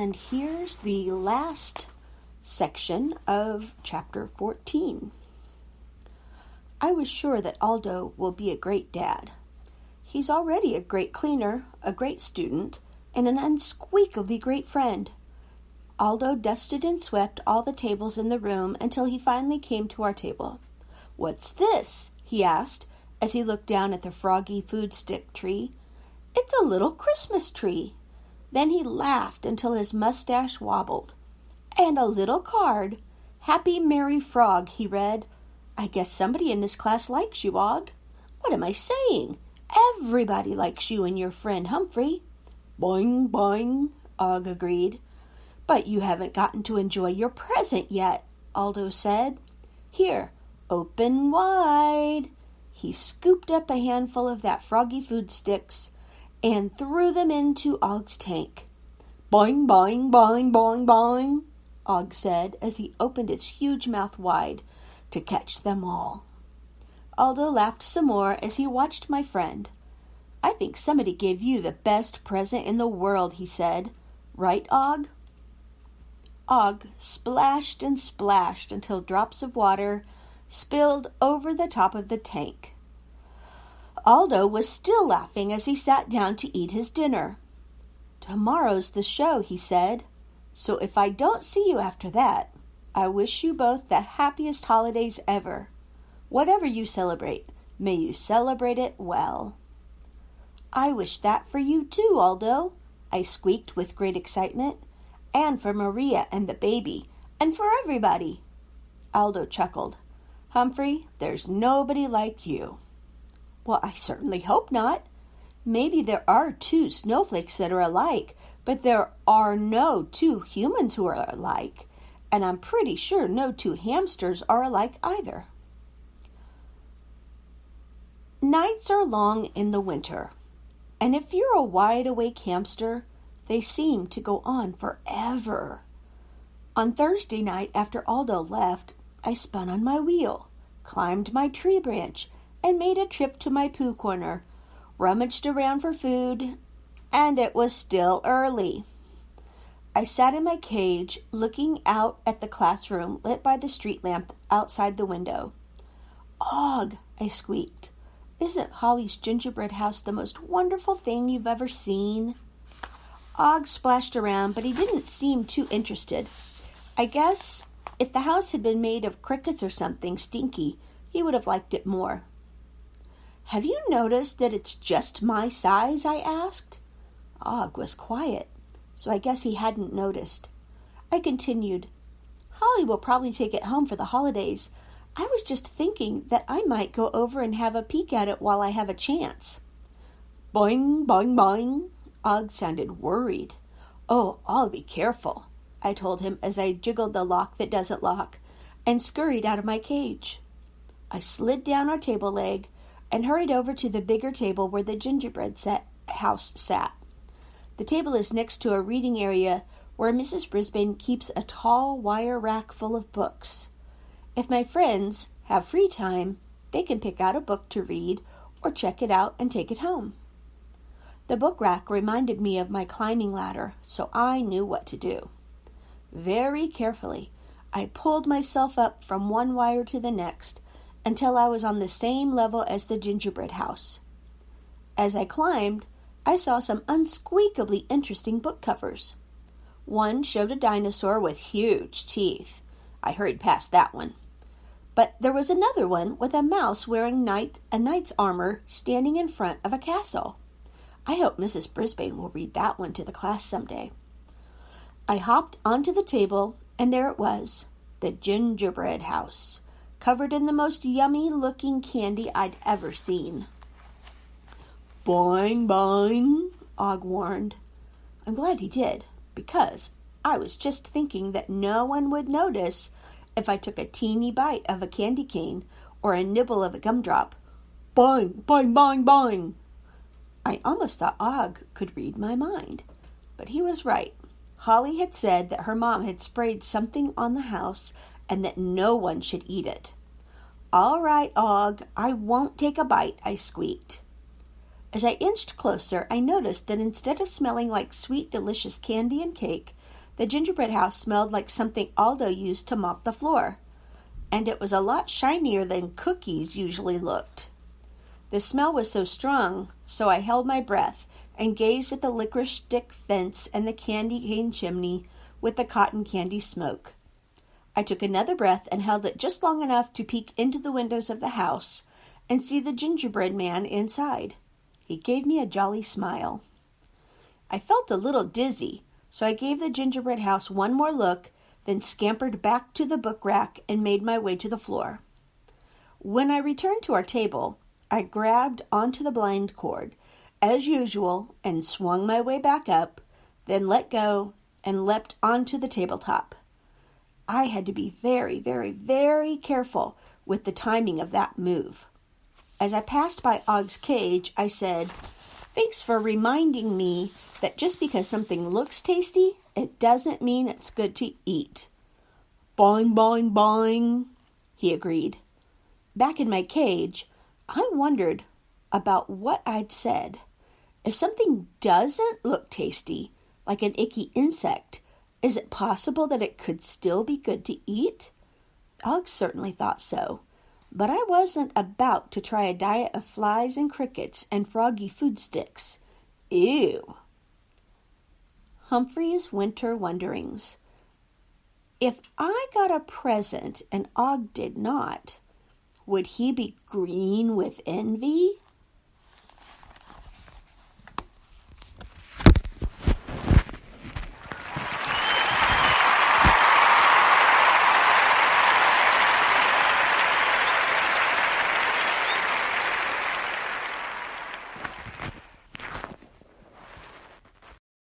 And here's the last section of chapter 14. I was sure that Aldo will be a great dad. He's already a great cleaner, a great student, and an unsqueakably great friend. Aldo dusted and swept all the tables in the room until he finally came to our table. "What's this?" he asked as he looked down at the froggy food stick tree. "It's a little Christmas tree." Then he laughed until his mustache wobbled. "And a little card. 'Happy Merry Frog,'" he read. "I guess somebody in this class likes you, Og." "What am I saying? Everybody likes you and your friend Humphrey." "Boing, boing," Og agreed. "But you haven't gotten to enjoy your present yet," Aldo said. "Here, open wide." He scooped up a handful of that froggy food sticks and threw them into Og's tank. "Boing, boing, boing, boing, boing," Og said as he opened his huge mouth wide to catch them all. Aldo laughed some more as he watched my friend. "I think somebody gave you the best present in the world," he said. "Right, Og?" Og splashed and splashed until drops of water spilled over the top of the tank. Aldo was still laughing as he sat down to eat his dinner. "Tomorrow's the show," he said. "So if I don't see you after that, I wish you both the happiest holidays ever. Whatever you celebrate, may you celebrate it well." "I wish that for you too, Aldo," I squeaked with great excitement. "And for Maria and the baby, and for everybody." Aldo chuckled. "Humphrey, there's nobody like you." "Well, I certainly hope not. Maybe there are 2 snowflakes that are alike, but there are no 2 humans who are alike, and I'm pretty sure no 2 hamsters are alike either." Nights are long in the winter, and if you're a wide-awake hamster, they seem to go on forever. On Thursday night after Aldo left, I spun on my wheel, climbed my tree branch, and made a trip to my poo corner, rummaged around for food, and it was still early. I sat in my cage, looking out at the classroom lit by the street lamp outside the window. "Og," I squeaked, "isn't Holly's gingerbread house the most wonderful thing you've ever seen?" Og splashed around, but he didn't seem too interested. I guess if the house had been made of crickets or something stinky, he would have liked it more. "Have you noticed that it's just my size?" I asked. Og was quiet, so I guess he hadn't noticed. I continued, "Holly will probably take it home for the holidays. I was just thinking that I might go over and have a peek at it while I have a chance." "Boing, boing, boing." Og sounded worried. "Oh, I'll be careful," I told him as I jiggled the lock that doesn't lock and scurried out of my cage. I slid down our table leg and hurried over to the bigger table where the gingerbread house sat. The table is next to a reading area where Mrs. Brisbane keeps a tall wire rack full of books. If my friends have free time, they can pick out a book to read or check it out and take it home. The book rack reminded me of my climbing ladder, so I knew what to do. Very carefully, I pulled myself up from one wire to the next until I was on the same level as the gingerbread house. As I climbed, I saw some unsqueakably interesting book covers. One showed a dinosaur with huge teeth. I hurried past that one. But there was another one with a mouse wearing a knight's armor standing in front of a castle. I hope Mrs. Brisbane will read that one to the class someday. I hopped onto the table, and there it was, the gingerbread house, covered in the most yummy-looking candy I'd ever seen. "Boing, boing," Og warned. I'm glad he did, because I was just thinking that no one would notice if I took a teeny bite of a candy cane or a nibble of a gumdrop. "Boing, boing, boing, boing." I almost thought Og could read my mind, but he was right. Holly had said that her mom had sprayed something on the house and that no one should eat it. "All right, Og, I won't take a bite," I squeaked. As I inched closer, I noticed that instead of smelling like sweet, delicious candy and cake, The gingerbread house smelled like something Aldo used to mop the floor, and it was a lot shinier than cookies usually looked. The smell was so strong, so I held my breath and gazed at the licorice stick fence and the candy cane chimney with the cotton candy smoke. I took another breath and held it just long enough to peek into the windows of the house and see the gingerbread man inside. He gave me a jolly smile. I felt a little dizzy, so I gave the gingerbread house one more look, then scampered back to the book rack and made my way to the floor. When I returned to our table, I grabbed onto the blind cord, as usual, and swung my way back up, then let go and leapt onto the tabletop. I had to be very, very, very careful with the timing of that move. As I passed by Og's cage, I said, "Thanks for reminding me that just because something looks tasty, it doesn't mean it's good to eat." "Boing, boing, boing," he agreed. Back in my cage, I wondered about what I'd said. If something doesn't look tasty, like an icky insect, is it possible that it could still be good to eat? Og certainly thought so, but I wasn't about to try a diet of flies and crickets and froggy food sticks. Ew. Humphrey's Winter Wonderings. If I got a present and Og did not, would he be green with envy?